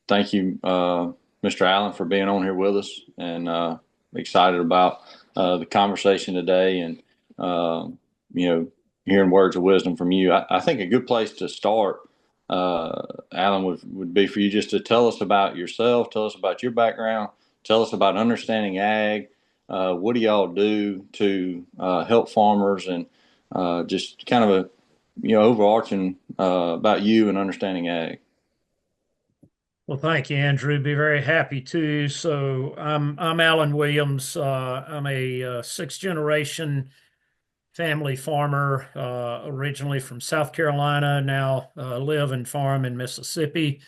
thank you, Mr. Allen, for being on here with us, and excited about the conversation today, and uh, you know, hearing words of wisdom from you. I think a good place to start, Allen, would be for you just to tell us about yourself, tell us about your background, tell us about understanding ag. What do y'all do to help farmers, and just kind of a overarching about you and understanding ag. Well, thank you, Andrew. Be very happy to. So I'm Alan Williams. I'm a sixth generation family farmer, originally from South Carolina. Now live and farm in Mississippi.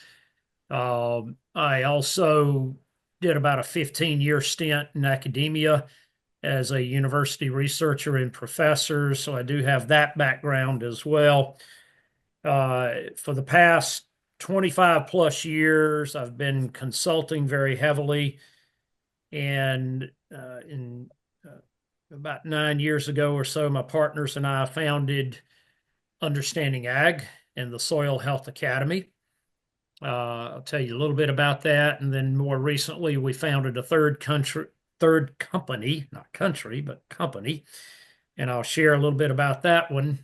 I also did about a 15-year stint in academia as a university researcher and professor. So I do have that background as well. For the past 25 plus years, I've been consulting very heavily. And in about 9 years ago or so, my partners and I founded Understanding Ag and the Soil Health Academy. I'll tell you a little bit about that. And then more recently, we founded a third company, not country, but company. And I'll share a little bit about that one.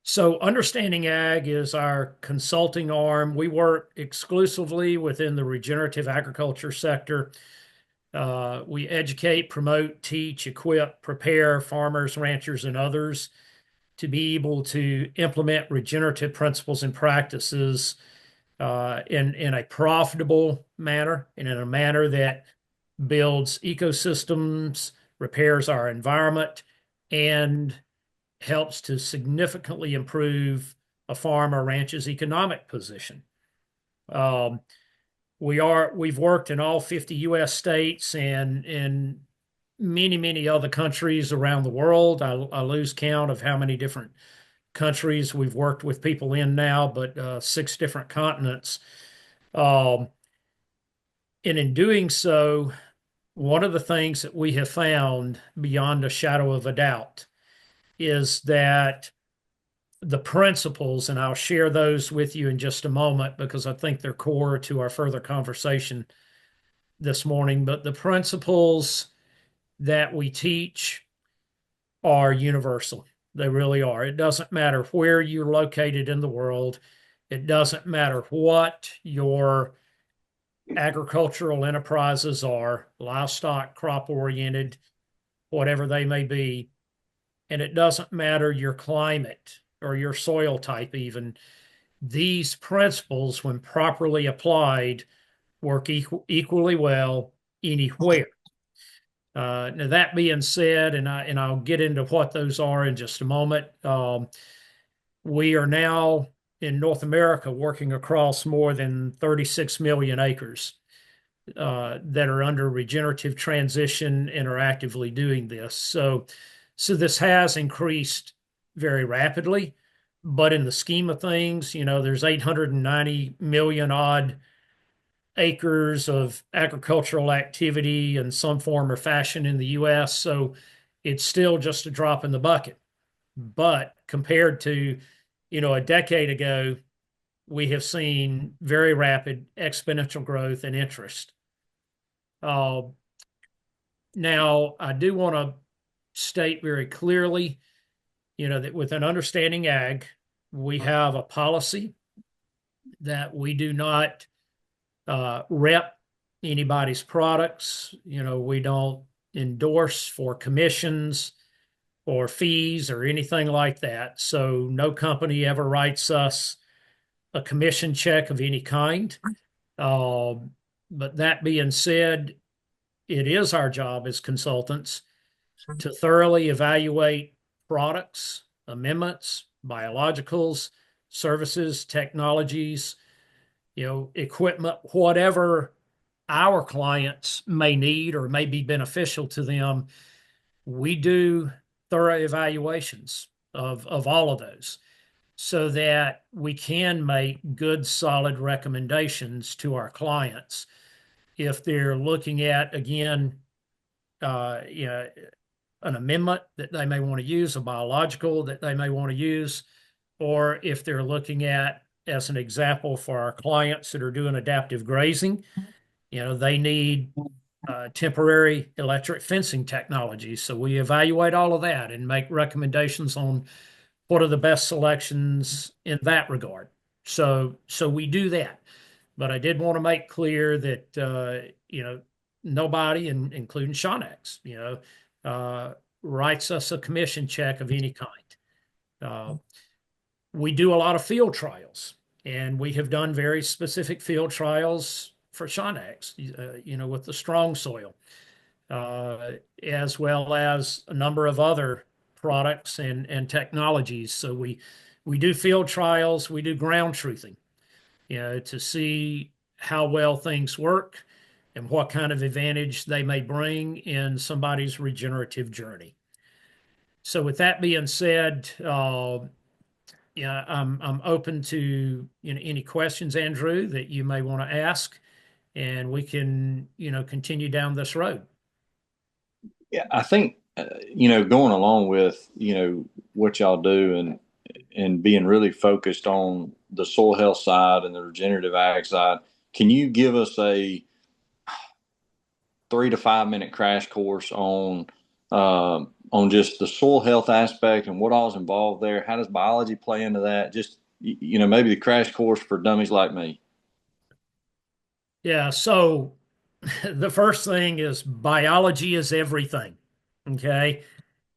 So, Understanding Ag is our consulting arm. We work exclusively within the regenerative agriculture sector. We educate, promote, teach, equip, prepare farmers, ranchers, and others to be able to implement regenerative principles and practices in a profitable manner and in a manner that builds ecosystems, repairs our environment, and helps to significantly improve a farm or ranch's economic position. Um, we've worked in all 50 U.S. states and in many other countries around the world. I lose count of how many different countries we've worked with people in now, but six different continents. Um, and in doing so, one of the things that we have found beyond a shadow of a doubt is that the principles, and I'll share those with you in just a moment because I think they're core to our further conversation this morning. But the principles that we teach are universal. They really are. It doesn't matter where you're located in the world, it doesn't matter what your agricultural enterprises are, livestock, crop oriented, whatever they may be. And it doesn't matter your climate or your soil type, even. These principles, when properly applied, work equally well anywhere. Now that being said, and I'll get into what those are in just a moment. We are now in North America working across more than 36 million acres that are under regenerative transition and are actively doing this. So this has increased very rapidly, but in the scheme of things, there's 890 million odd acres of agricultural activity in some form or fashion in the US. So it's still just a drop in the bucket. But compared to, a decade ago, we have seen very rapid exponential growth and interest. Uh, Now, I do want to state very clearly, that with an understanding ag, we have a policy that we do not rep anybody's products. We don't endorse for commissions or fees or anything like that. So no company ever writes us a commission check of any kind. Uh, but that being said, it is our job as consultants to thoroughly evaluate products, amendments, biologicals, services, technologies, equipment, whatever our clients may need or may be beneficial to them. We do thorough evaluations of all of those so that we can make good, solid recommendations to our clients if they're looking at, again, you know, an amendment that they may want to use, a biological that they may want to use, or if they're looking at as an example, for our clients that are doing adaptive grazing, they need temporary electric fencing technology. So we evaluate all of that and make recommendations on what are the best selections in that regard. So we do that. But I did want to make clear that nobody, including Chonex, writes us a commission check of any kind. Uh, we do a lot of field trials, and we have done very specific field trials for Chonex, with the StrongSoil, as well as a number of other products and technologies. So we do field trials, we do ground truthing, to see how well things work and what kind of advantage they may bring in somebody's regenerative journey. So, with that being said, yeah, I'm open to any questions, Andrew, that you may want to ask, and we can continue down this road. Yeah, I think going along with what y'all do and being really focused on the soil health side and the regenerative ag side. Can you give us a 3 to 5 minute crash course on just the soil health aspect and what all's involved there? How does biology play into that? Just maybe the crash course for dummies like me. Yeah, so the first thing is biology is everything. Okay.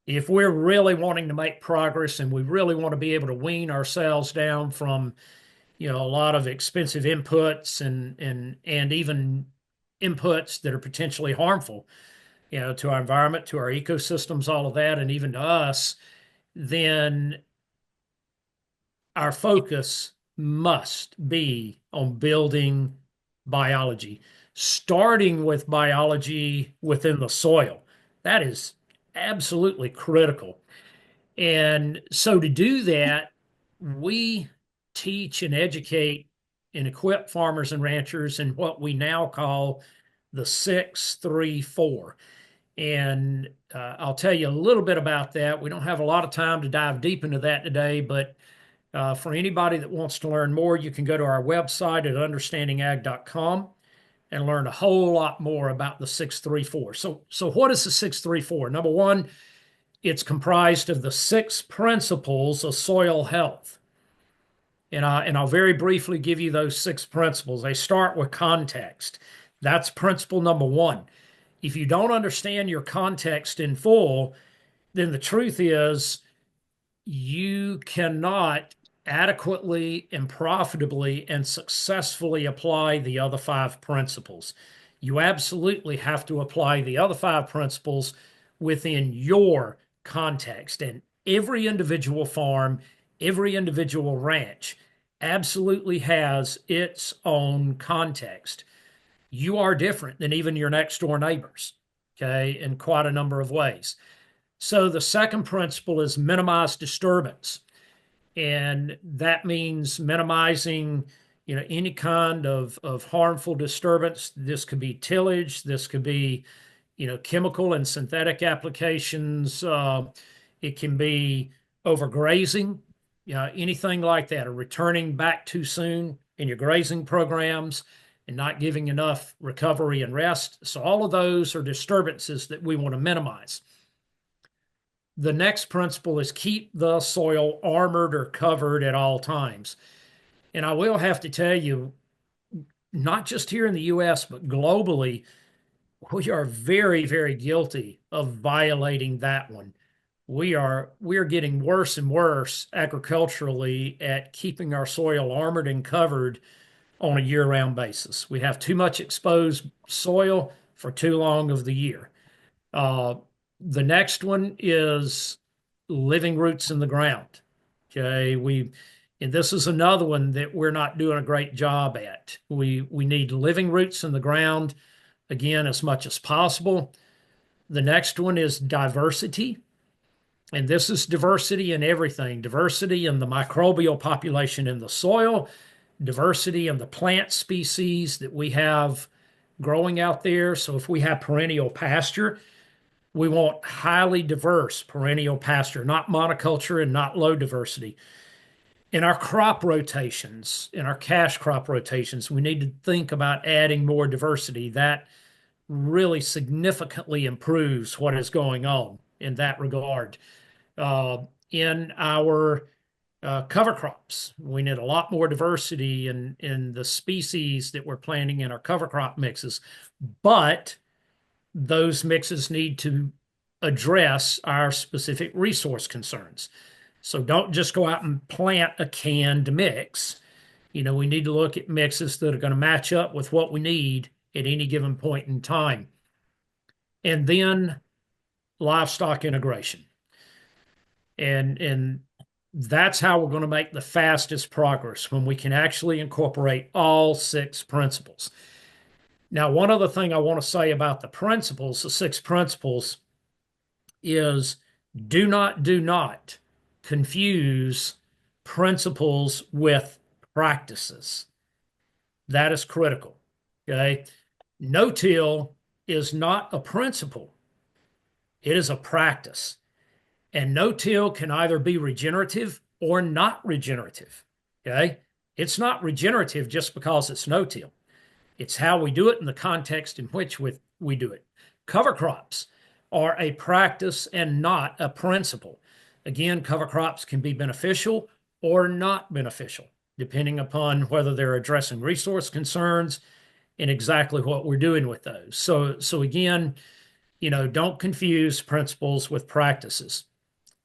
If we're really wanting to make progress and we really want to be able to wean ourselves down from, a lot of expensive inputs and even inputs that are potentially harmful, to our environment, to our ecosystems, all of that, and even to us, then our focus must be on building biology, starting with biology within the soil. That is absolutely critical. And so to do that, we teach and educate and equip farmers and ranchers in what we now call the 6-3-4. And I'll tell you a little bit about that. We don't have a lot of time to dive deep into that today, but for anybody that wants to learn more, you can go to our website at understandingag.com and learn a whole lot more about the 6-3-4. So what is the 6-3-4? Number one, it's comprised of the 6 principles of soil health. And I'll very briefly give you those 6 principles. They start with context. That's principle number one. If you don't understand your context in full, then the truth is you cannot adequately and profitably and successfully apply the other 5 principles. You absolutely have to apply the other 5 principles within your context. And every individual farm, every individual ranch absolutely has its own context. You are different than even your next door neighbors, okay, in quite a number of ways. So the second principle is minimize disturbance. And that means minimizing, any kind of harmful disturbance. This could be tillage, this could be, chemical and synthetic applications. It can be overgrazing, anything like that, or returning back too soon in your grazing programs and not giving enough recovery and rest. So all of those are disturbances that we want to minimize. The next principle is keep the soil armored or covered at all times. And I will have to tell you, not just here in the US, but globally, we are very, very guilty of violating that one. We are getting worse and worse agriculturally at keeping our soil armored and covered on a year-round basis. We have too much exposed soil for too long of the year. Uh, the next one is living roots in the ground. Okay, and this is another one that we're not doing a great job at. We need living roots in the ground again as much as possible. The next one is diversity. And this is diversity in everything, diversity in the microbial population in the soil, diversity in the plant species that we have growing out there. So if we have perennial pasture, we want highly diverse perennial pasture, not monoculture and not low diversity. In our crop rotations, in our cash crop rotations, we need to think about adding more diversity. That really significantly improves what is going on in that regard. In our cover crops, we need a lot more diversity in the species that we're planting in our cover crop mixes, but those mixes need to address our specific resource concerns. So don't just go out and plant a canned mix. We need to look at mixes that are going to match up with what we need at any given point in time. And then livestock integration. And that's how we're going to make the fastest progress, when we can actually incorporate all 6 principles. Now, one other thing I want to say about the principles, the 6 principles, is do not confuse principles with practices. That is critical. Okay. No-till is not a principle, it is a practice. And no-till can either be regenerative or not regenerative. Okay. It's not regenerative just because it's no-till. It's how we do it in the context in which we do it. Cover crops are a practice and not a principle. Again, cover crops can be beneficial or not beneficial, depending upon whether they're addressing resource concerns and exactly what we're doing with those. So again, don't confuse principles with practices.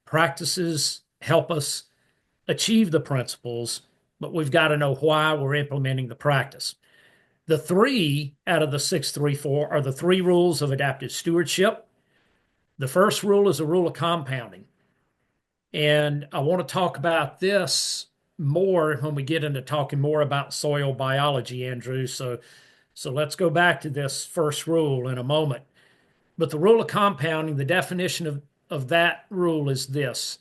Practices help us achieve the principles, but we've got to know why we're implementing the practice. The 3 out of the 634 are the 3 rules of adaptive stewardship. The first rule is a rule of compounding. And I want to talk about this more when we get into talking more about soil biology, Andrew. So let's go back to this first rule in a moment. But the rule of compounding, the definition of that rule is this: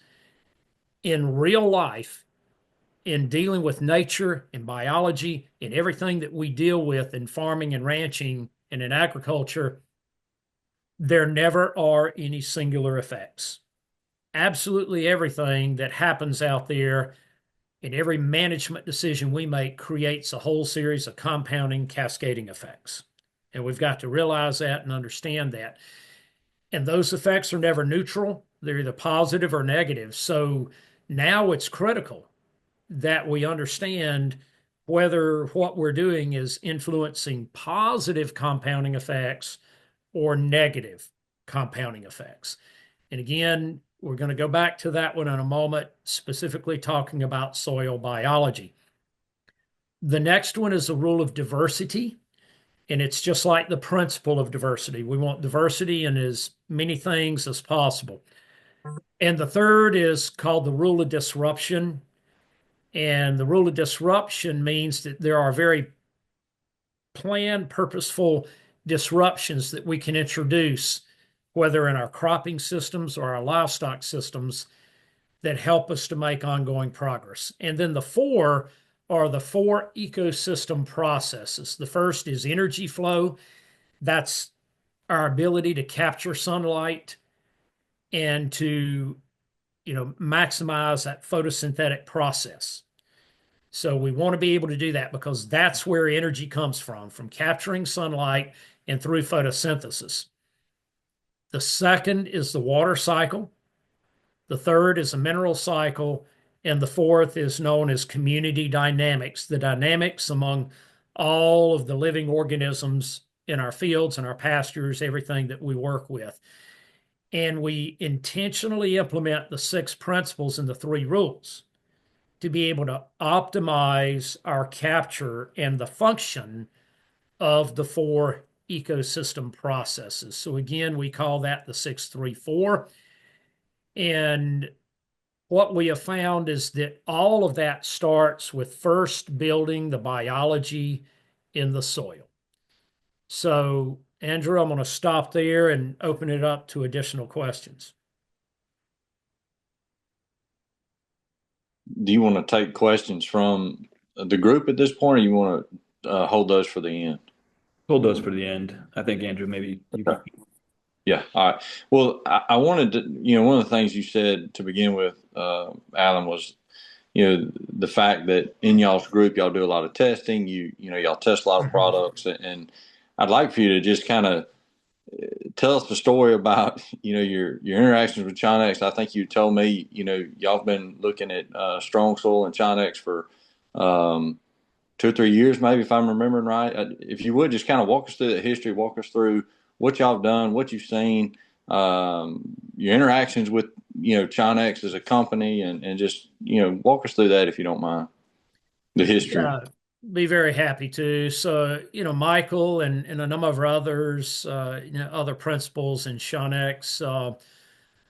in real life, in dealing with nature and biology and everything that we deal with in farming and ranching and in agriculture, there never are any singular effects. Absolutely everything that happens out there and every management decision we make creates a whole series of compounding, cascading effects. And we've got to realize that and understand that. And those effects are never neutral, they're either positive or negative. So now it's critical that we understand whether what we're doing is influencing positive compounding effects or negative compounding effects. And again, we're going to go back to that one in a moment, specifically talking about soil biology. The next one is the rule of diversity, and it's just like the principle of diversity. We want diversity in as many things as possible. And the third is called the rule of disruption. And the rule of disruption means that there are very planned, purposeful disruptions that we can introduce, whether in our cropping systems or our livestock systems, that help us to make ongoing progress. And then the 4 are the 4 ecosystem processes. The first is energy flow. That's our ability to capture sunlight and to maximize that photosynthetic process. So we want to be able to do that because that's where energy comes from capturing sunlight and through photosynthesis. The second is the water cycle. The third is a mineral cycle. And the fourth is known as community dynamics, the dynamics among all of the living organisms in our fields and our pastures, everything that we work with. And we intentionally implement the 6 principles and the 3 rules to be able to optimize our capture and the function of the 4 ecosystem processes. So again, we call that the 634. And what we have found is that all of that starts with first building the biology in the soil. So, Andrew, I'm going to stop there and open it up to additional questions. Do you want to take questions from the group at this point, or you want to hold those for the end? Hold those for the end. I think, Andrew, maybe you can. Yeah. All right. Well, I wanted to, one of the things you said to begin with, Alan, was the fact that in y'all's group y'all do a lot of testing. Y'all test a lot of products, and I'd like for you to just kind of tell us the story about your interactions with Chonex. I think you told me y'all have been looking at StrongSoil and Chonex for 2 or 3 years, maybe, if I'm remembering right. If you would just kind of walk us through the history, walk us through what y'all have done, what you've seen, your interactions with Chonex as a company, and just walk us through that if you don't mind, the history. Yeah, be very happy to. So, Michael and a number of others, other principals in Chonex,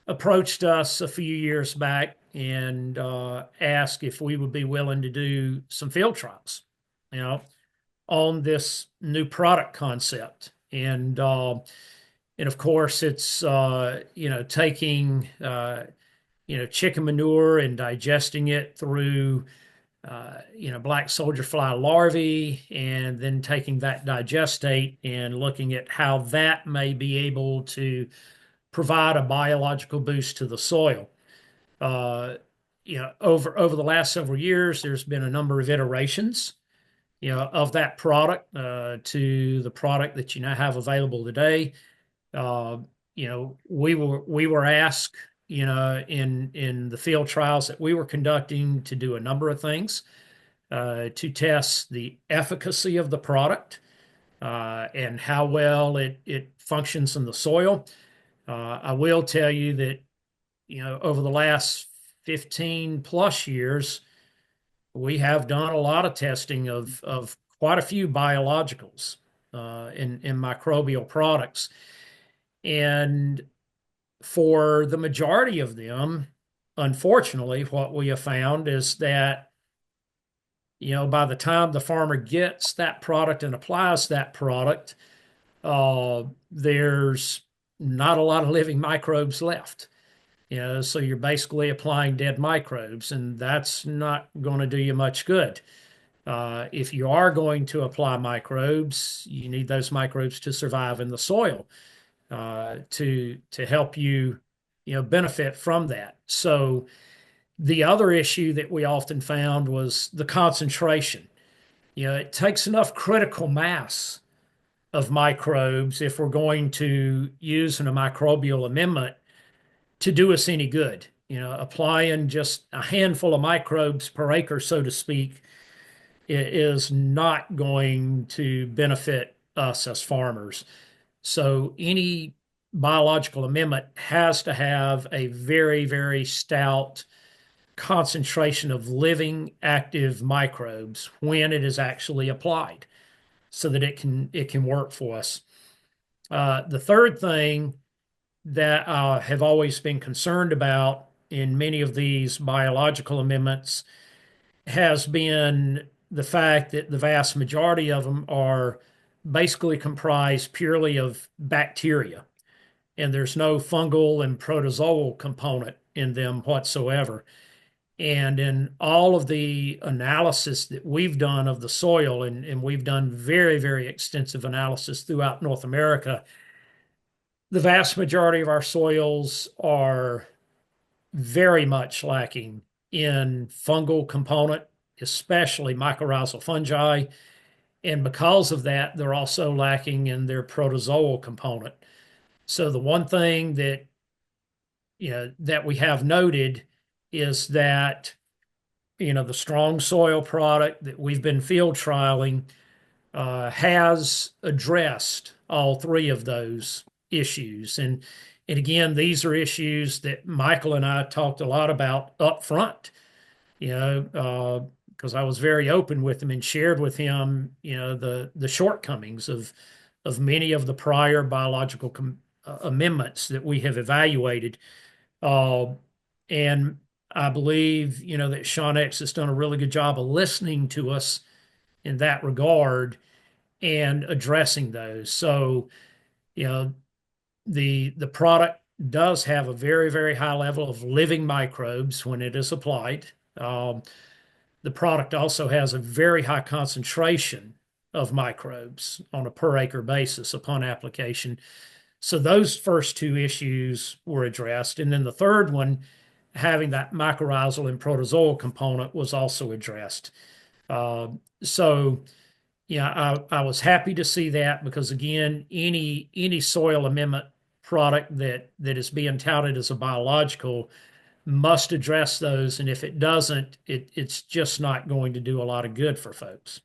approached us a few years back and asked if we would be willing to do some field trials, you know, on this new product concept. And of course, it's taking chicken manure and digesting it through black soldier fly larvae, and then taking that digestate and looking at how that may be able to provide a biological boost to the soil. Uh, over the last several years, there's been a number of iterations, of that product to the product that you now have available today. Uh, we were asked, in the field trials that we were conducting, to do a number of things to test the efficacy of the product and how well it functions in the soil. I will tell you that, over the last 15 plus years, we have done a lot of testing of quite a few biologicals in microbial products. And for the majority of them, unfortunately, what we have found is that, by the time the farmer gets that product and applies that product, there's not a lot of living microbes left. So you're basically applying dead microbes, and that's not going to do you much good. If you are going to apply microbes, you need those microbes to survive in the soil to help you, benefit from that. So the other issue that we often found was the concentration. It takes enough critical mass of microbes if we're going to use a microbial amendment to do us any good. Applying just a handful of microbes per acre, so to speak, is not going to benefit us as farmers. So any biological amendment has to have a very, very stout concentration of living active microbes when it is actually applied, so that it can work for us. The third thing that I have always been concerned about in many of these biological amendments has been the fact that the vast majority of them are basically comprised purely of bacteria, and there's no fungal and protozoal component in them whatsoever. And in all of the analysis that we've done of the soil, and we've done very, very extensive analysis throughout North America, the vast majority of our soils are very much lacking in fungal component, especially mycorrhizal fungi. And because of that, they're also lacking in their protozoal component. So the one thing that we have noted is that, the StrongSoil product that we've been field trialing has addressed all three of those issues. And again, these are issues that Michael and I talked a lot about up front, because I was very open with him and shared with him, the shortcomings of many of the prior biological amendments that we have evaluated. Uh, and I believe, that Chonex has done a really good job of listening to us in that regard and addressing those. So, you know, the product does have a very, very high level of living microbes when it is applied. The product also has a very high concentration of microbes on a per acre basis upon application. So those first two issues were addressed. And then the third one having that mycorrhizal and protozoal component was also addressed. Uh, so, yeah, I was happy to see that because again, any soil amendment product that is being touted as a biological must address those, and if it doesn't, it's just not going to do a lot of good for folks.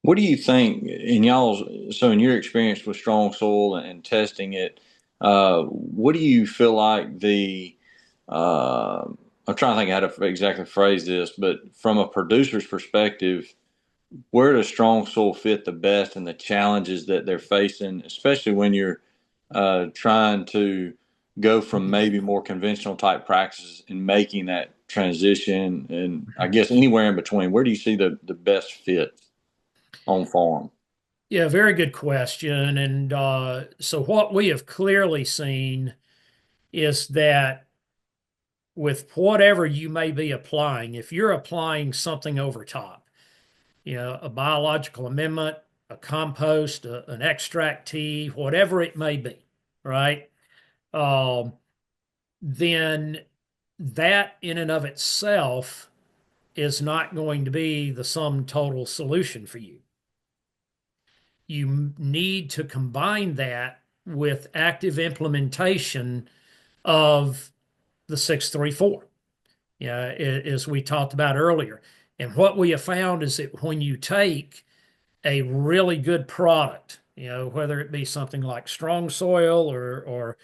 What do you think in y'all's, so in your experience with strong soil and testing it, what do you feel like uh, I'm trying to think how to exactly phrase this, but from a producer's perspective, where does strong soil fit the best in the challenges that they're facing, especially when you're trying to go from maybe more conventional type practices and making that transition, and I guess anywhere in between, where do you see the best fit on farm? Yeah, very good question. And so, what we have clearly seen is that with whatever you may be applying, if you're applying something over top, a biological amendment, a compost, an extract tea, whatever it may be, right? Um, then that in and of itself is not going to be the sum total solution for you. You need to combine that with active implementation of the 634, as we talked about earlier. And what we have found is that when you take a really good product, whether it be something like strong soil or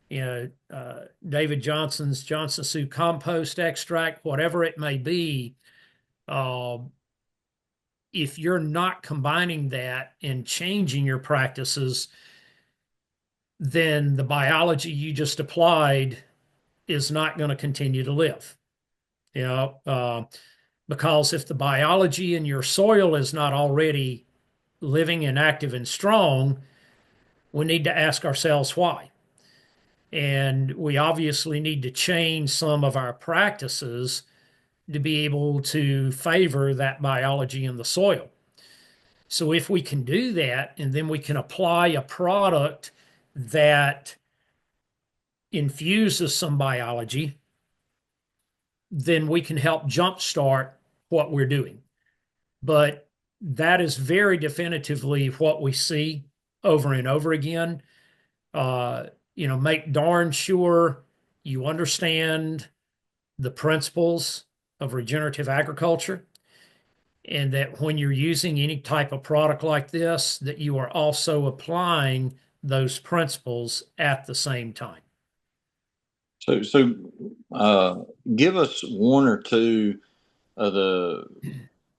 David Johnson's Johnson Sioux compost extract, whatever it may be, uh, if you're not combining that and changing your practices, then the biology you just applied is not going to continue to live. You know, uh, because if the biology in your soil is not already living and active and strong, we need to ask ourselves why. And we obviously need to change some of our practices to be able to favor that biology in the soil. So if we can do that, and then we can apply a product that infuses some biology, then we can help jumpstart what we're doing. But that is very definitively what we see over and over again. Uh, make darn sure you understand the principles of regenerative agriculture, and that when you're using any type of product like this, that you are also applying those principles at the same time. So, give us one or two of the.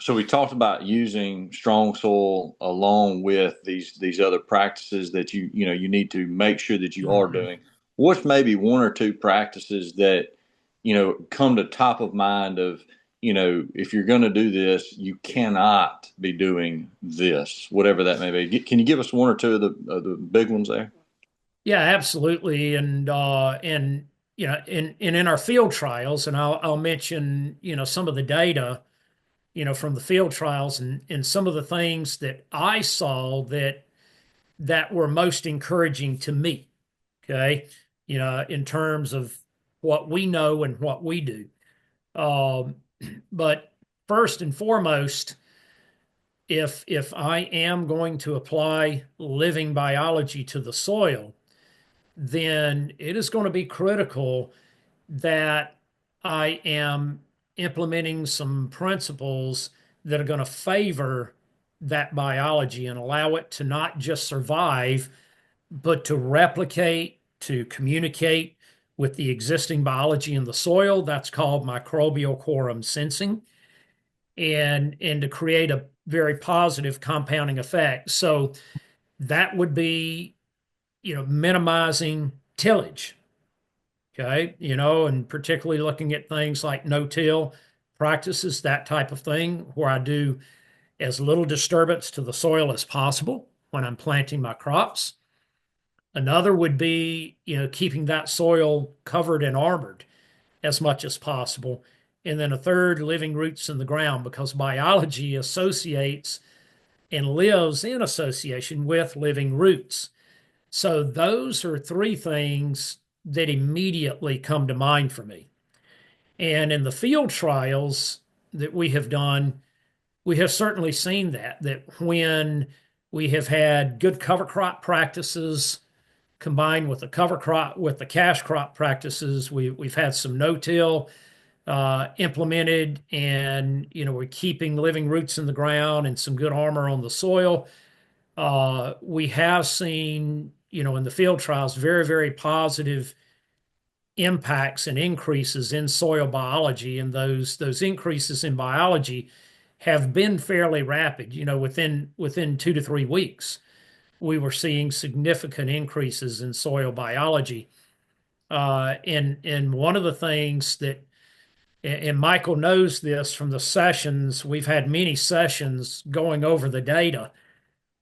So we talked about using strong soil along with these other practices that you need to make sure that you are Mm-hmm. doing. What's maybe one or two practices that come to top of mind of if you're going to do this, you cannot be doing this, whatever that may be. Can you give us one or two of the big ones there? Yeah, absolutely. And in our field trials, and I'll mention some of the data from the field trials, and some of the things that I saw that were most encouraging to me. Okay, in terms of what we know and what we do. Um, but first and foremost, if I am going to apply living biology to the soil, then it is going to be critical that I am implementing some principles that are going to favor that biology and allow it to not just survive, but to replicate, to communicate with the existing biology in the soil. That's called microbial quorum sensing, and to create a very positive compounding effect. So that would be, minimizing tillage. Okay, and particularly looking at things like no-till practices, that type of thing, where I do as little disturbance to the soil as possible when I'm planting my crops. Another would be, keeping that soil covered and armored as much as possible. And then a third, living roots in the ground, because biology associates and lives in association with living roots. So those are three things that immediately come to mind for me. And in the field trials that we have done, we have certainly seen that when we have had good cover crop practices combined with the cover crop with the cash crop practices, we've had some no-till implemented, and we're keeping living roots in the ground and some good armor on the soil. We have seen, in the field trials, very, very positive impacts and increases in soil biology, and those increases in biology have been fairly rapid. Within 2 to 3 weeks, we were seeing significant increases in soil biology. And one of the things that, and Michael knows this from the sessions, we've had many sessions going over the data,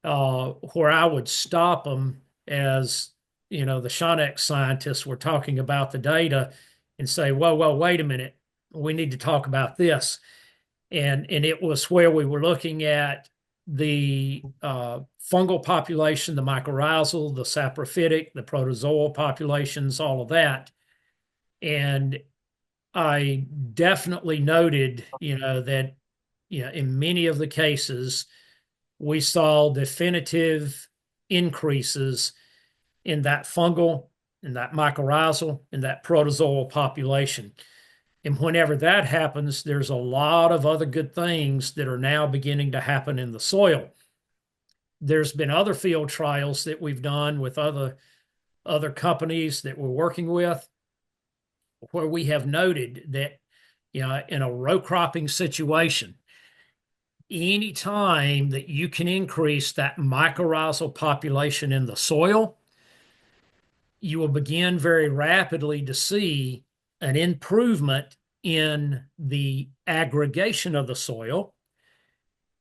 where I would stop them as, the Chonex scientists were talking about the data and say, whoa, wait a minute, we need to talk about this. And it was where we were looking at the fungal population, the mycorrhizal, the saprophytic, the protozoal populations, all of that. And I definitely noted, that, in many of the cases, we saw definitive increases in that fungal, in that mycorrhizal, in that protozoal population. And whenever that happens, there's a lot of other good things that are now beginning to happen in the soil. There's been other field trials that we've done with other companies that we're working with, where we have noted that, in a row cropping situation, any time that you can increase that mycorrhizal population in the soil, you will begin very rapidly to see an improvement in the aggregation of the soil.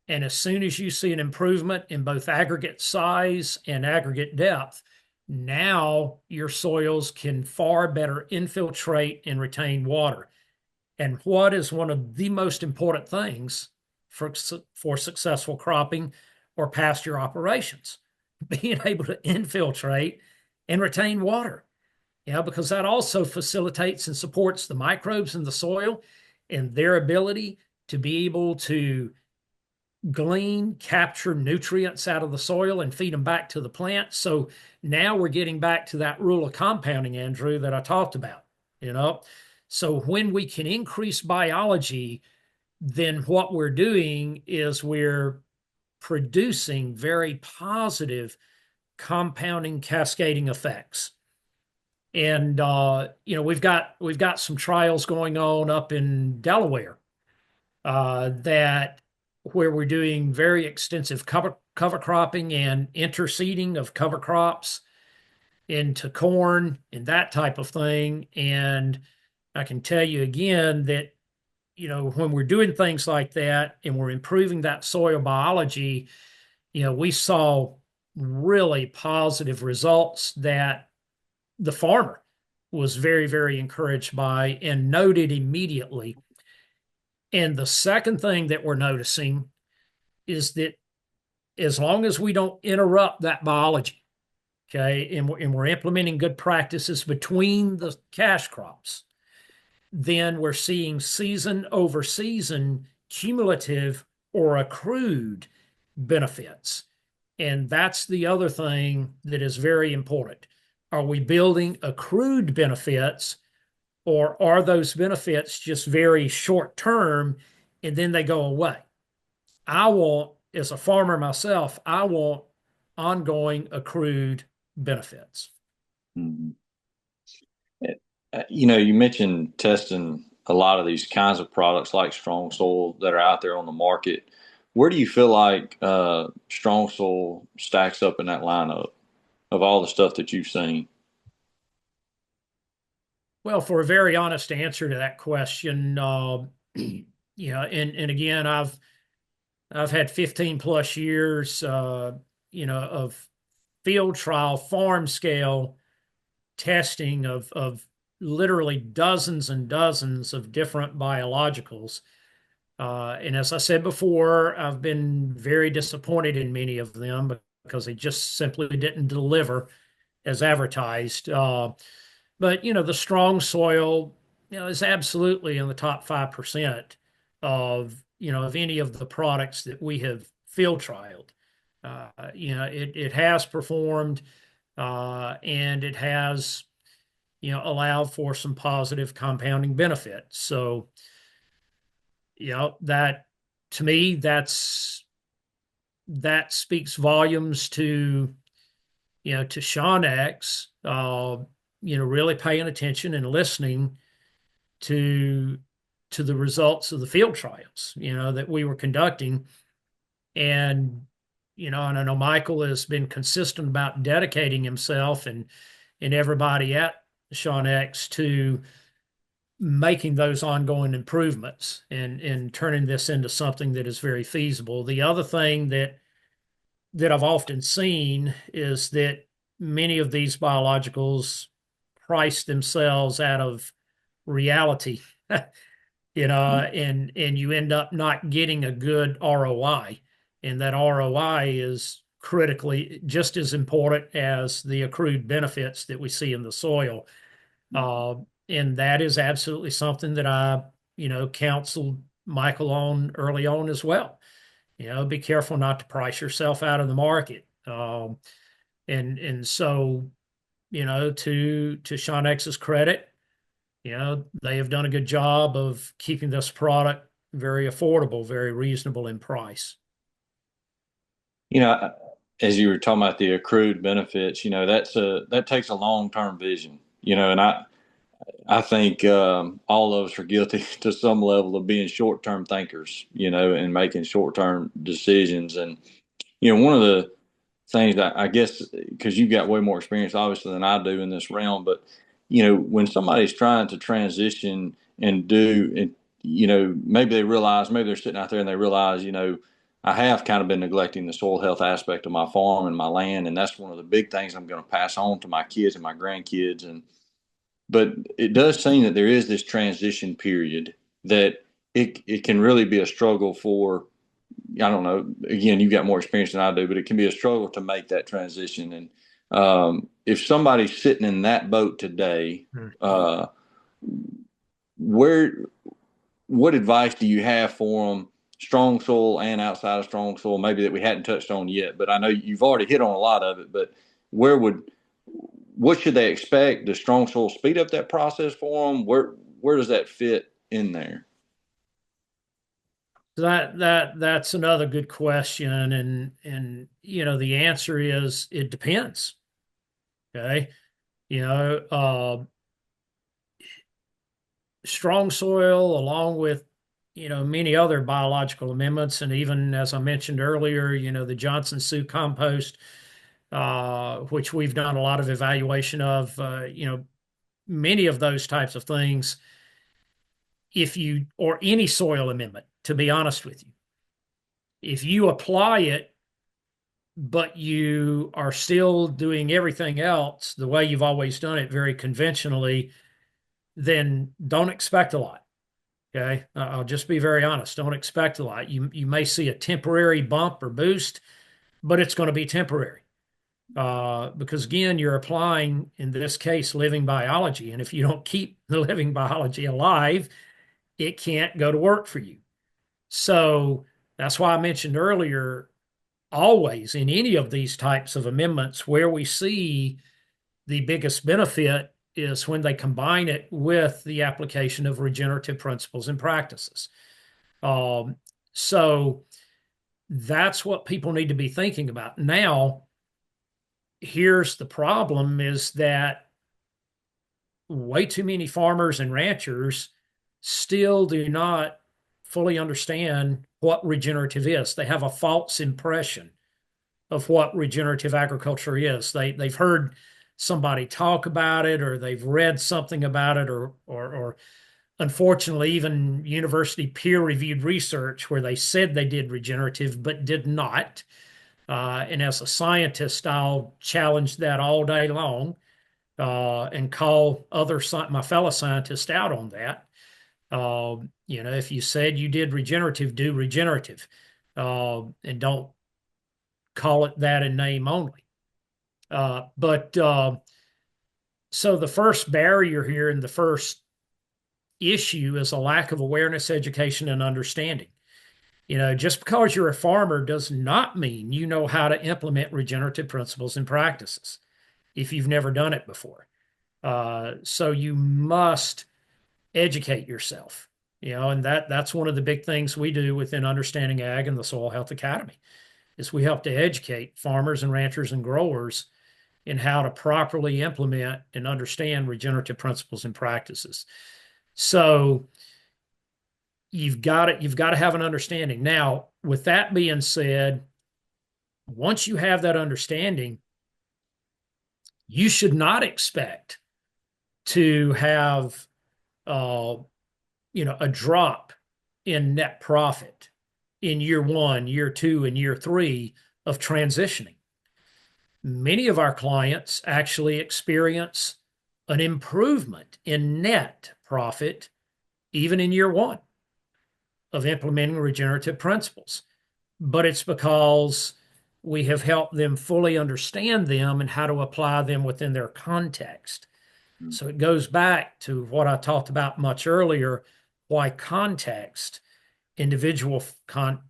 And as soon as you see an improvement in both aggregate size and aggregate depth, now your soils can far better infiltrate and retain water. And what is one of the most important things for successful cropping or pasture operations? Being able to infiltrate and retain water. Because that also facilitates and supports the microbes in the soil and their ability to be able to glean, capture nutrients out of the soil and feed them back to the plant. So now we're getting back to that rule of compounding, Andrew, that I talked about. So when we can increase biology, then what we're doing is we're producing very positive compounding, cascading effects. And we've got some trials going on up in Delaware, that where we're doing very extensive cover cropping and interseeding of cover crops into corn and that type of thing. And I can tell you again that, when we're doing things like that and we're improving that soil biology, we saw really positive results that the farmer was very, very encouraged by and noted immediately. And the second thing that we're noticing is that as long as we don't interrupt that biology, okay, and we're implementing good practices between the cash crops, then we're seeing season over season cumulative or accrued benefits. And that's the other thing that is very important. Are we building accrued benefits, or are those benefits just very short term and then they go away? As a farmer myself, I want ongoing accrued benefits. Mhm. You mentioned testing a lot of these kinds of products like Strong Soil that are out there on the market. Where do you feel like Strong Soil stacks up in that lineup of all the stuff that you've seen? Well, for a very honest answer to that question, and again, I've had 15 plus years, of field trial, farm scale testing of literally dozens and dozens of different biologicals. And as I said before, I've been very disappointed in many of them because they just simply didn't deliver as advertised. But the strong soil, is absolutely in the top 5% of any of the products that we have field trialed. It has performed, and it has allowed for some positive compounding benefits. So that, to me, that speaks volumes to Chonex, really paying attention and listening to the results of the field trials, that we were conducting. And I know Michael has been consistent about dedicating himself and everybody at Chonex to making those ongoing improvements and turning this into something that is very feasible. The other thing that I've often seen is that many of these biologicals price themselves out of reality, and you end up not getting a good ROI. And that ROI is critically just as important as the accrued benefits that we see in the soil. Uh, and that is absolutely something that I, counseled Michael on early on as well. Be careful not to price yourself out of the market. And so, to Shonex's credit, they have done a good job of keeping this product very affordable, very reasonable in price. You know, as you were talking about the accrued benefits, that takes a long term vision. And I think all of us are guilty to some level of being short term thinkers. And making short term decisions. And one of the things that I guess, because you've got way more experience obviously than I do in this realm, but when somebody's trying to transition and do it, maybe they realize, maybe they're sitting out there and they realize, I have kind of been neglecting the soil health aspect of my farm and my land, and that's one of the big things I'm going to pass on to my kids and my grandkids. And but it does seem that there is this transition period that it can really be a struggle for. I don't know. Again, you've got more experience than I do, but it can be a struggle to make that transition. And if somebody's sitting in that boat today, uh, where what advice do you have for them, strong soil and outside of strong soil, maybe that we hadn't touched on yet? But I know you've already hit on a lot of it. But what should they expect? Does strong soil speed up that process for them? Where does that fit in there? That's another good question, and the answer is it depends. Okay, you know, uh, strong soil, along with many other biological amendments, and even as I mentioned earlier, the Johnson Sioux compost, which we've done a lot of evaluation of. Many of those types of things, or any soil amendment, to be honest with you, if you apply it, but you are still doing everything else the way you've always done it, very conventionally, then don't expect a lot. Okay. I'll just be very honest. Don't expect a lot. You may see a temporary bump or boost, but it's going to be temporary. Because again, you're applying, in this case, living biology. And if you don't keep the living biology alive, it can't go to work for you. So that's why I mentioned earlier, always in any of these types of amendments, where we see the biggest benefit is when they combine it with the application of regenerative principles and practices. So that's what people need to be thinking about. Now, here's the problem, is that way too many farmers and ranchers still do not fully understand what regenerative is. They have a false impression of what regenerative agriculture is. They've heard somebody talk about it, or they've read something about it, or unfortunately even university peer-reviewed research where they said they did regenerative but did not. And as a scientist, I'll challenge that all day long, and call my fellow scientists out on that. If you said you did regenerative, do regenerative, and don't call it that in name only. But So the first barrier here and the first issue is a lack of awareness, education, and understanding. Just because you're a farmer does not mean you know how to implement regenerative principles and practices if you've never done it before. So you must educate yourself, and that's one of the big things we do within Understanding Ag and the Soil Health Academy is we help to educate farmers and ranchers and growers in how to properly implement and understand regenerative principles and practices. So you've got to have an understanding. Now, with that being said, once you have that understanding, you should not expect to have a drop in net profit in year one, year two, and year three of transitioning. Many of our clients actually experience an improvement in net profit even in year one of implementing regenerative principles. But it's because we have helped them fully understand them and how to apply them within their context. So it goes back to what I talked about much earlier, why context, individual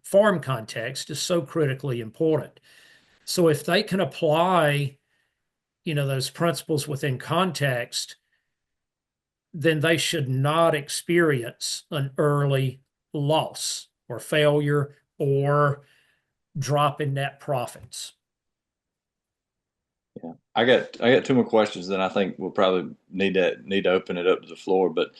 farm context is so critically important. So if they can apply, those principles within context, then they should not experience an early loss or failure or drop in net profits. Yeah, I got two more questions. Then I think we'll probably need to open it up to the floor. But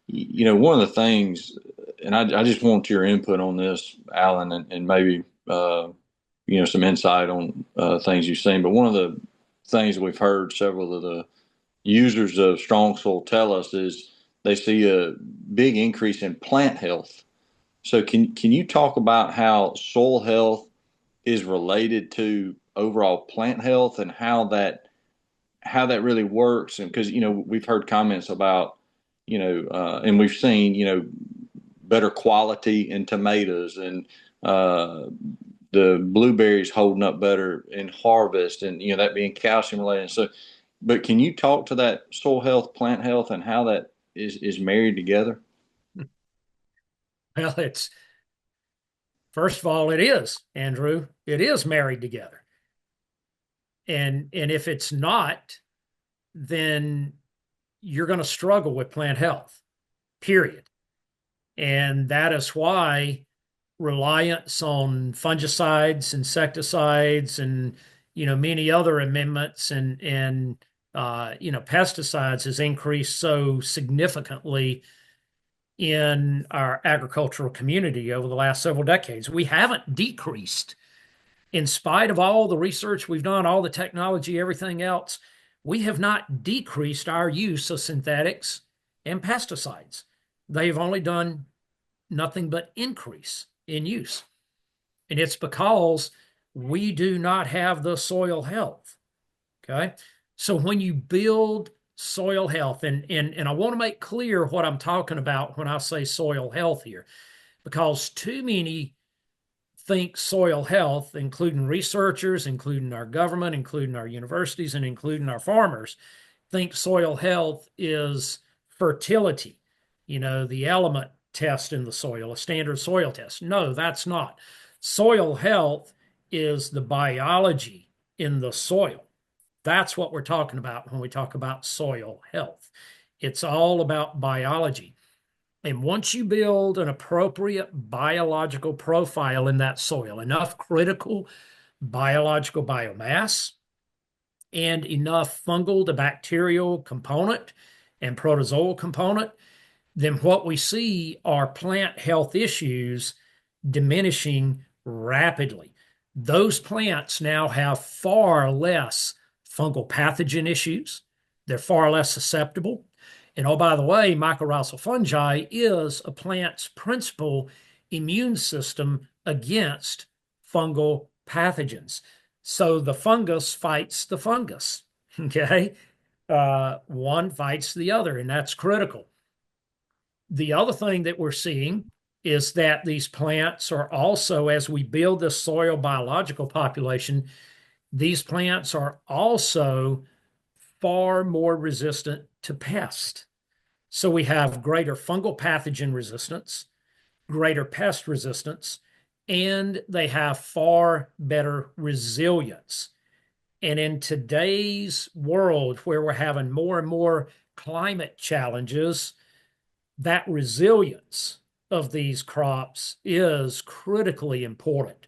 one of the things, and I just want your input on this, Alan, and maybe some insight on things you've seen. But one of the things we've heard several of the users of Strong Soil tell us is they see a big increase in plant health. So can you talk about how soil health is related to overall plant health and how that really works? And because we've heard comments about and we've seen better quality in tomatoes and the blueberries holding up better in harvest, and that being calcium related. So, but can you talk to that soil health, plant health, and how that is married together? Well, first of all, it is, Andrew, it is married together. And if it's not, then you're going to struggle with plant health, period. And that is why reliance on fungicides, insecticides, and many other amendments and pesticides has increased so significantly in our agricultural community over the last several decades. We haven't decreased. In spite of all the research we've done, all the technology, everything else, we have not decreased our use of synthetics and pesticides. They've only done nothing but increase in use. And it's because we do not have the soil health. Okay. So when you build soil health, and I want to make clear what I'm talking about when I say soil health here, because too many think soil health, including researchers, including our government, including our universities, and including our farmers, think soil health is fertility, the element test in the soil, a standard soil test. No, that's not. Soil health is the biology in the soil. That's what we're talking about when we talk about soil health. It's all about biology. And once you build an appropriate biological profile in that soil, enough critical biological biomass and enough fungal to bacterial component and protozoal component, then what we see are plant health issues diminishing rapidly. Those plants now have far less fungal pathogen issues. They're far less susceptible. And oh, by the way, mycorrhizal fungi is a plant's principal immune system against fungal pathogens. So the fungus fights the fungus. Okay. One fights the other, and that's critical. The other thing that we're seeing is that these plants are also, as we build this soil biological population, these plants are also far more resistant to pests. So we have greater fungal pathogen resistance, greater pest resistance, and they have far better resilience. And in today's world where we're having more and more climate challenges, that resilience of these crops is critically important.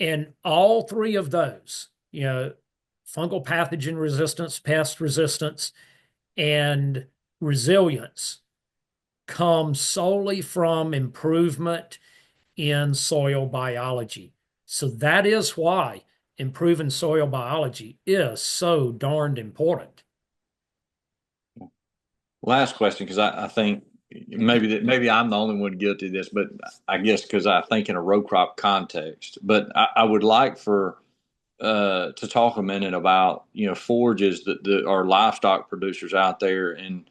And all three of those, fungal pathogen resistance, pest resistance, and resilience come solely from improvement in soil biology. So that is why improving soil biology is so darned important. Last question, because I think maybe I'm the only one guilty of this, but I guess because I think in a row crop context. But I would like for to talk a minute about forages that are livestock producers out there, and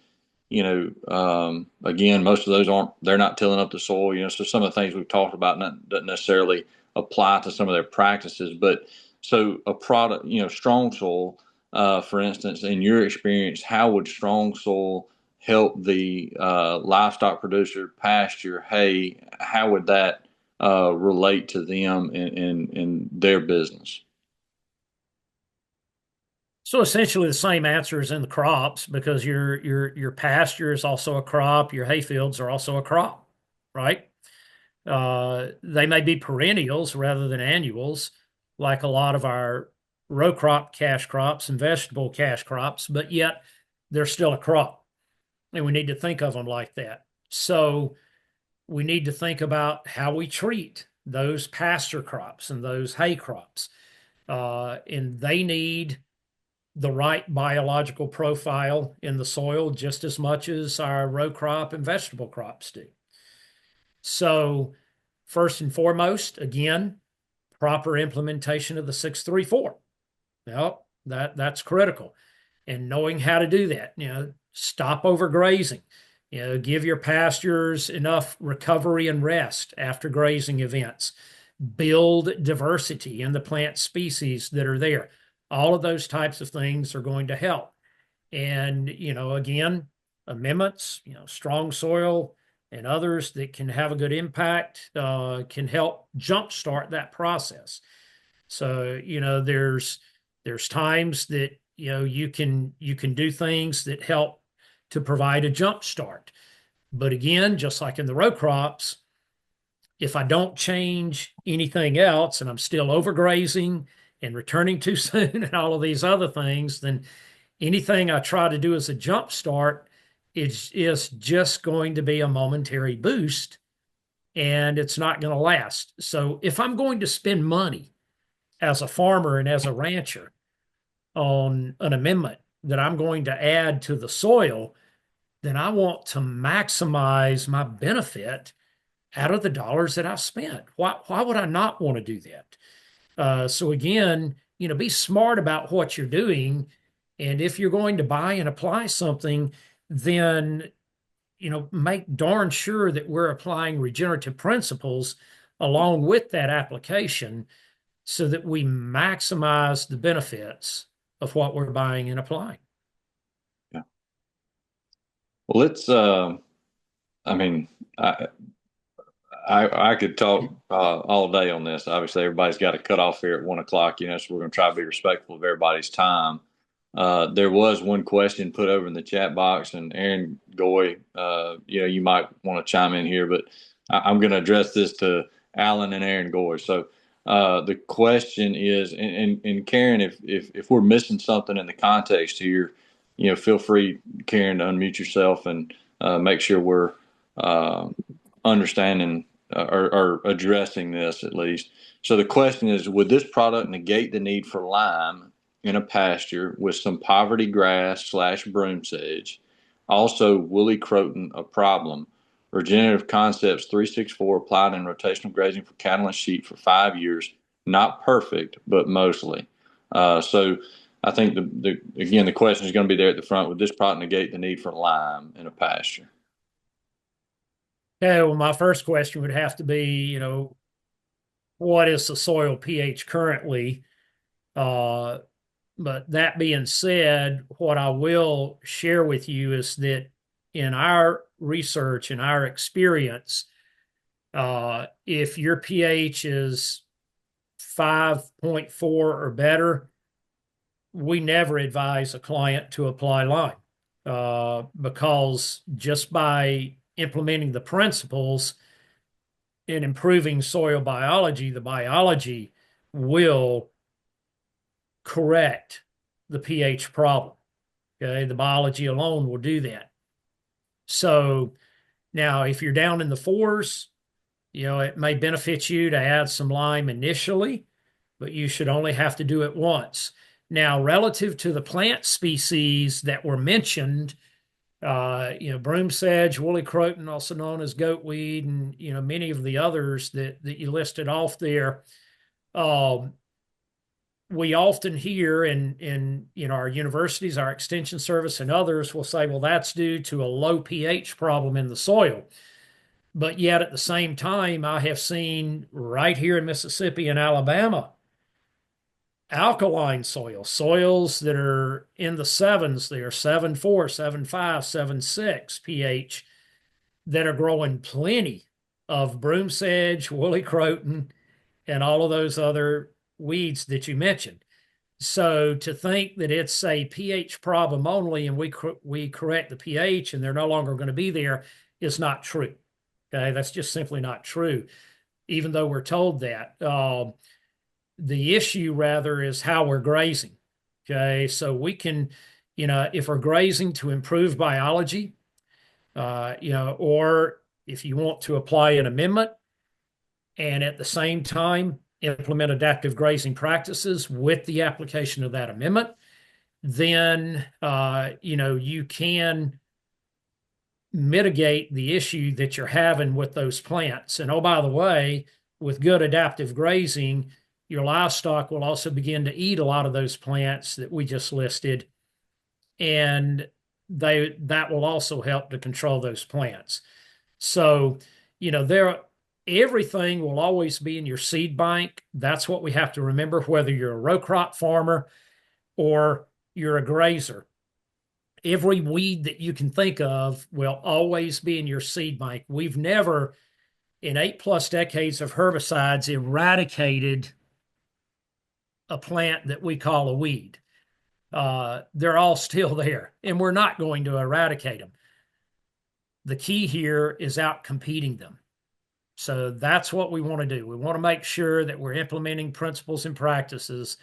again, most of those they're not tilling up the soil. So some of the things we've talked about doesn't necessarily apply to some of their practices. But so a product, strong soil, for instance, in your experience, how would strong soil help the livestock producer, pasture, hay? How would that relate to them in their business? So essentially the same answer is in the crops, because your pasture is also a crop, your hay fields are also a crop, right? They may be perennials rather than annuals, like a lot of our row crop cash crops and vegetable cash crops, but yet they're still a crop. And we need to think of them like that. So we need to think about how we treat those pasture crops and those hay crops. And they need the right biological profile in the soil just as much as our row crop and vegetable crops do. So, first and foremost, again, proper implementation of the 634. Well, that's critical. And knowing how to do that, stop overgrazing, give your pastures enough recovery and rest after grazing events, build diversity in the plant species that are there. All of those types of things are going to help. And, again, amendments, strong soil and others that can have a good impact can help jumpstart that process. So, there's times that, you can do things that help to provide a jump start. But again, just like in the row crops, if I don't change anything else and I'm still overgrazing and returning too soon and all of these other things, then anything I try to do as a jump start is just going to be a momentary boost, and it's not going to last. So if I'm going to spend money as a farmer and as a rancher on an amendment that I'm going to add to the soil, then I want to maximize my benefit out of the dollars that I've spent. Why would I not want to do that? So again, be smart about what you're doing. And if you're going to buy and apply something, then, make darn sure that we're applying regenerative principles along with that application so that we maximize the benefits of what we're buying and applying. Yeah. Well, I mean, I could talk all day on this. Obviously, everybody's got to cut off here at 1 o'clock, so we're going to try to be respectful of everybody's time. There was one question put over in the chat box, and Aaron Goy, you might want to chime in here, but I'm going to address this to Alan and Aaron Goy. So the question is, and Karen, if we're missing something in the context here, feel free, Karen, to unmute yourself and make sure we're understanding or addressing this at least. So the question is, would this product negate the need for lime in a pasture with some poverty grass / broom sedge? Also, woolly croton a problem? Regenerative Concepts 364 applied in rotational grazing for cattle and sheep for 5 years. Not perfect, but mostly. So I think again the question is going to be there at the front. Would this product negate the need for lime in a pasture? Okay, well, my first question would have to be, what is the soil pH currently? But that being said, what I will share with you is that in our research and our experience, if your pH is 5.4 or better, we never advise a client to apply lime because just by implementing the principles in improving soil biology, the biology will correct the pH problem. Okay, the biology alone will do that. So now, if you're down in the fours, it may benefit you to add some lime initially, but you should only have to do it once. Now, relative to the plant species that were mentioned, broom sedge, woolly croton, also known as goatweed, and many of the others that you listed off there. We often hear in our universities, our extension service, and others will say, well, that's due to a low pH problem in the soil. But yet at the same time, I have seen right here in Mississippi and Alabama, alkaline soils that are in the sevens, they are 7.4, 7.5, 7.6 pH, that are growing plenty of broom sedge, woolly croton, and all of those other weeds that you mentioned. So to think that it's a pH problem only and we correct the pH and they're no longer going to be there is not true. Okay, that's just simply not true, even though we're told that. The issue rather is how we're grazing. Okay, so we can, if we're grazing to improve biology, or if you want to apply an amendment and at the same time implement adaptive grazing practices with the application of that amendment, then you can mitigate the issue that you're having with those plants. And oh, by the way, with good adaptive grazing, your livestock will also begin to eat a lot of those plants that we just listed, and that will also help to control those plants. So, everything will always be in your seed bank. That's what we have to remember, whether you're a row crop farmer or you're a grazer. Every weed that you can think of will always be in your seed bank. We've never, in 8+ decades of herbicides, eradicated a plant that we call a weed. They're all still there, and we're not going to eradicate them. The key here is out competing them. So that's what we want to do. We want to make sure that we're implementing principles and practices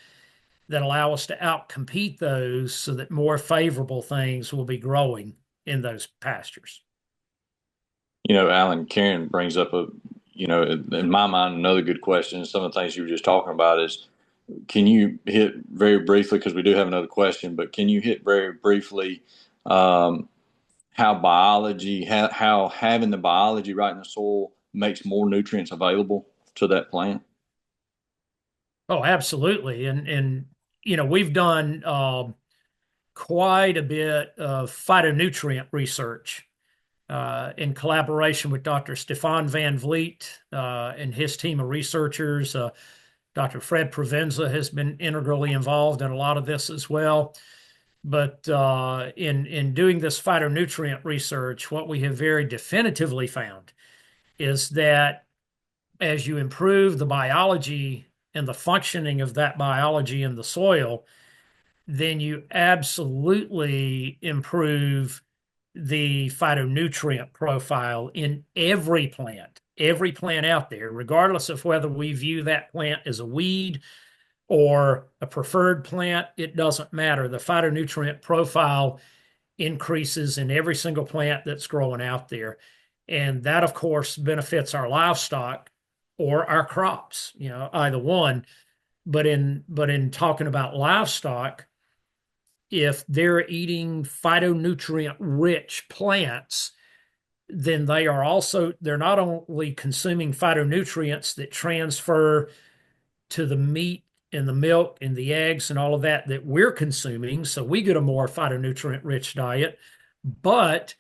that allow us to outcompete those so that more favorable things will be growing in those pastures. Alan, Karen brings up in my mind, another good question. Some of the things you were just talking about is, can you hit very briefly, because we do have another question, but can you hit very briefly how having the biology right in the soil makes more nutrients available to that plant? Oh, absolutely. And we've done quite a bit of phytonutrient research in collaboration with Dr. Stefan Van Vliet and his team of researchers. Dr. Fred Provenza has been integrally involved in a lot of this as well. But in doing this phytonutrient research, what we have very definitively found is that as you improve the biology and the functioning of that biology in the soil, then you absolutely improve the phytonutrient profile in every plant out there, regardless of whether we view that plant as a weed or a preferred plant. It doesn't matter. The phytonutrient profile increases in every single plant that's growing out there. And that, of course, benefits our livestock or our crops, either one. But in talking about livestock, if they're eating phytonutrient rich plants, then they're not only consuming phytonutrients that transfer to the meat and the milk and the eggs and all of that we're consuming, so we get a more phytonutrient rich diet, but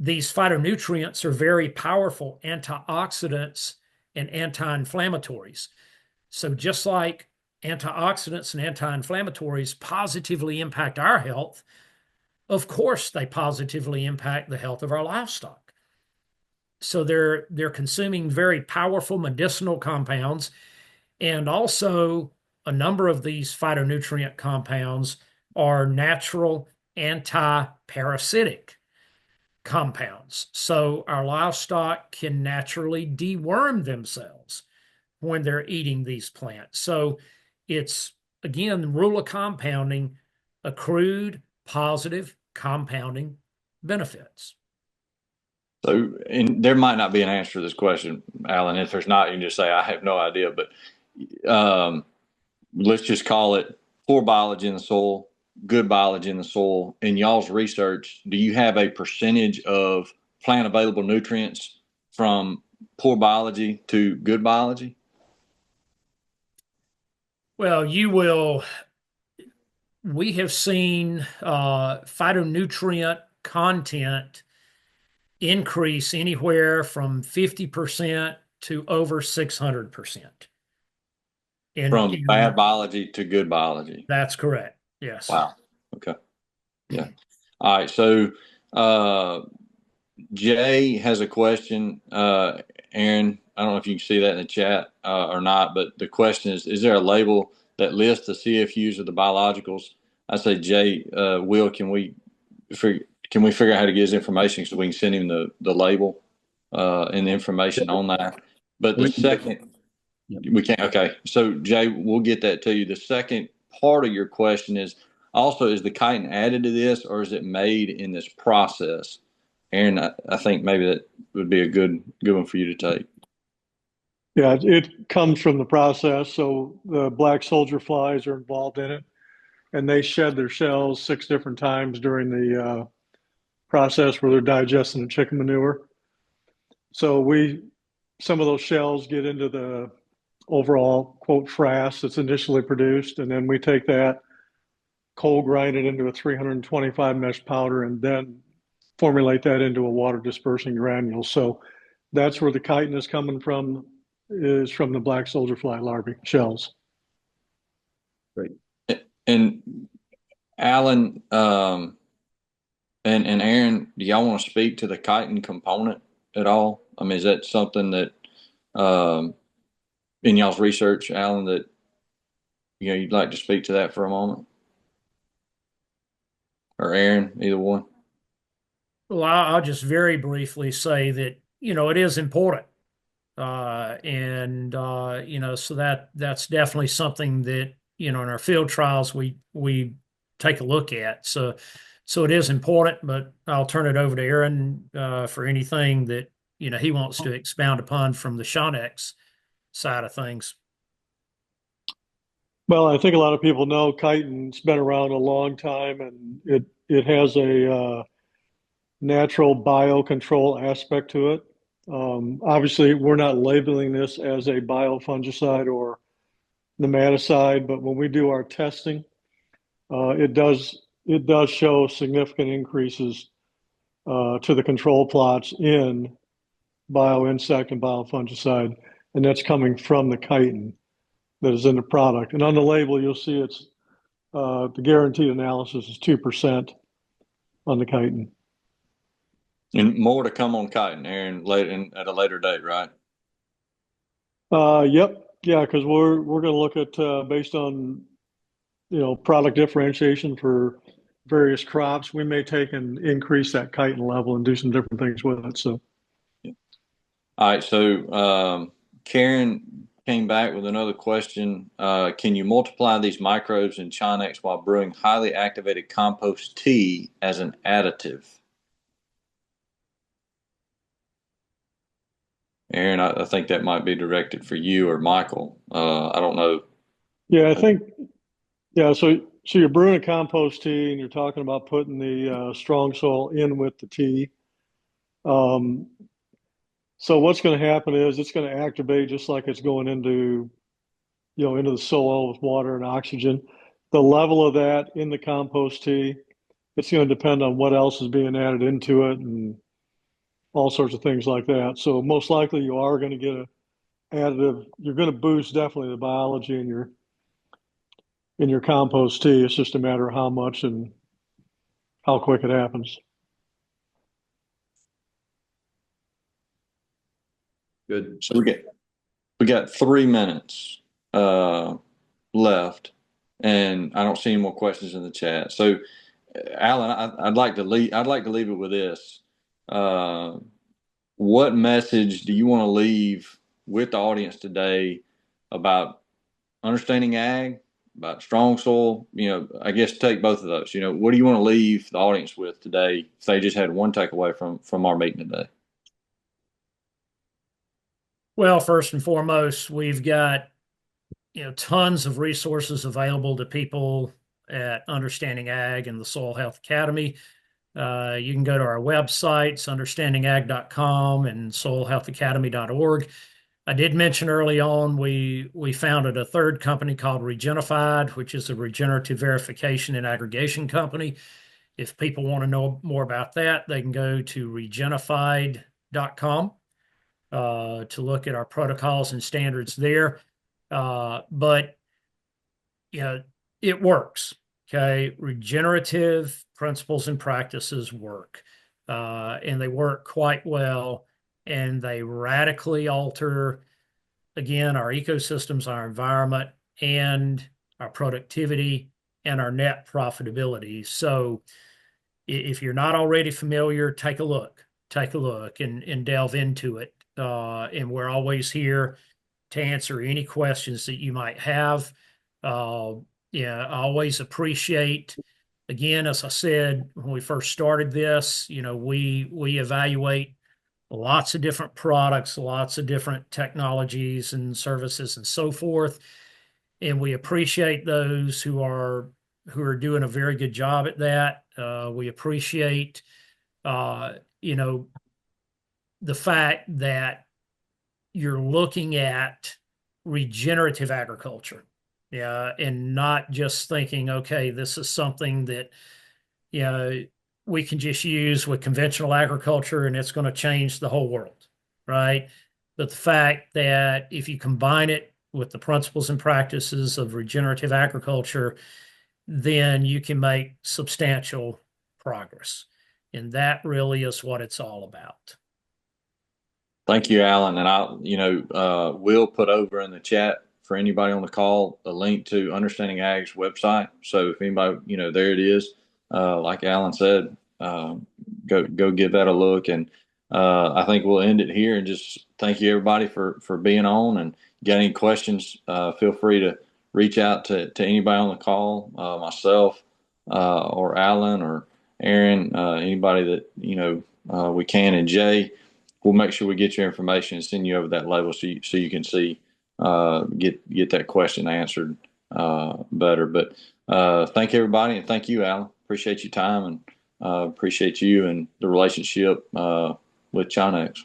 these phytonutrients are very powerful antioxidants and anti-inflammatories. So just like antioxidants and anti-inflammatories positively impact our health, of course they positively impact the health of our livestock. So they're consuming very powerful medicinal compounds, and also a number of these phytonutrient compounds are natural anti-parasitic compounds. So our livestock can naturally deworm themselves when they're eating these plants. So it's, again, the rule of compounding, accrued positive compounding benefits. So, and there might not be an answer to this question, Alan. If there's not, you can just say, I have no idea. But let's just call it poor biology in the soil, good biology in the soil. In y'all's research, do you have a percentage of plant available nutrients from poor biology to good biology? Well, we have seen phytonutrient content increase anywhere from 50% to over 600%. From bad biology to good biology. That's correct. Yes. Wow. Okay. Yeah. All right. So Jay has a question. Aaron, I don't know if you can see that in the chat or not, but the question is there a label that lists the CFUs of the biologicals? I say, Jay, Will, can we figure out how to get his information so we can send him the label and the information on that? But the second, we can't. Okay. So, Jay, we'll get that to you. The second part of your question is also, is the chitin added to this or is it made in this process? Aaron, I think maybe that would be a good one for you to take. Yeah, it comes from the process. So the black soldier flies are involved in it, and they shed their shells 6 different times during the process where they're digesting the chicken manure. So some of those shells get into the overall quote frass that's initially produced, and then we take that, cold grind it into a 325 mesh powder, and then formulate that into a water dispersing granule. So that's where the chitin is coming from, is from the black soldier fly larvae shells. Great. And Alan and Aaron, do y'all want to speak to the chitin component at all? I mean, is that something that in y'all's research, Alan, that you'd like to speak to that for a moment? Or Aaron, either one. Well, I'll just very briefly say that, it is important. So that's definitely something that, in our field trials, we take a look at. So it is important, but I'll turn it over to Aaron for anything that, he wants to expound upon from the Chonex side of things. Well, I think a lot of people know chitin's been around a long time, and it has a natural biocontrol aspect to it. Obviously, we're not labeling this as a biofungicide or nematicide, but when we do our testing, it does show significant increases to the control plots in bioinsect and biofungicide, and that's coming from the chitin that is in the product. And on the label, you'll see it's the guaranteed analysis is 2% on the chitin. And more to come on chitin, Aaron, at a later date, right? Yep, yeah, because we're going to look at based on product differentiation for various crops. We may take and increase that chitin level and do some different things with it. So, yeah. All right. So Karen came back with another question. Can you multiply these microbes in Chonex while brewing highly activated compost tea as an additive? Aaron, I think that might be directed for you or Michael. I don't know. Yeah, I think, yeah. So you're brewing a compost tea and you're talking about putting the strong soil in with the tea. So what's going to happen is it's going to activate just like it's going into, into the soil with water and oxygen. The level of that in the compost tea, it's going to depend on what else is being added into it and all sorts of things like that. So most likely you are going to get an additive. You're going to boost definitely the biology in your in your compost tea. It's just a matter of how much and how quick it happens. Good. So we got 3 minutes left, and I don't see any more questions in the chat. So, Alan, I'd like to leave it with this. What message do you want to leave with the audience today about understanding ag, about strong soil? I guess take both of those. What do you want to leave the audience with today if they just had one takeaway from our meeting today? Well, first and foremost, we've got tons of resources available to people at Understanding Ag and the Soil Health Academy. You can go to our websites, understandingag.com and soilhealthacademy.org. I did mention early on we founded a third company called Regenified, which is a regenerative verification and aggregation company. If people want to know more about that, they can go to regenified.com to look at our protocols and standards there. But it works. Okay, regenerative principles and practices work, and they work quite well, and they radically alter, again, our ecosystems, our environment, and our productivity and our net profitability. So if you're not already familiar, take a look and delve into it. And we're always here to answer any questions that you might have. I always appreciate, again, as I said, when we first started this, we evaluate lots of different products, lots of different technologies and services and so forth. And we appreciate those who are doing a very good job at that. We appreciate, the fact that you're looking at regenerative agriculture, and not just thinking, okay, this is something that we can just use with conventional agriculture and it's going to change the whole world, right? But the fact that if you combine it with the principles and practices of regenerative agriculture, then you can make substantial progress. And that really is what it's all about. Thank you, Alan. And we'll put over in the chat for anybody on the call a link to Understanding Ag's website. So if anybody, there it is. Like Alan said, go give that a look. And I think we'll end it here and just thank you everybody for being on. And got any questions, feel free to reach out to anybody on the call, myself, or Alan or Aaron, anybody that, we can, and Jay. We'll make sure we get your information and send you over that label so you can see, get that question answered better. But thank everybody, and thank you, Alan. Appreciate your time, and appreciate you and the relationship with Chonex.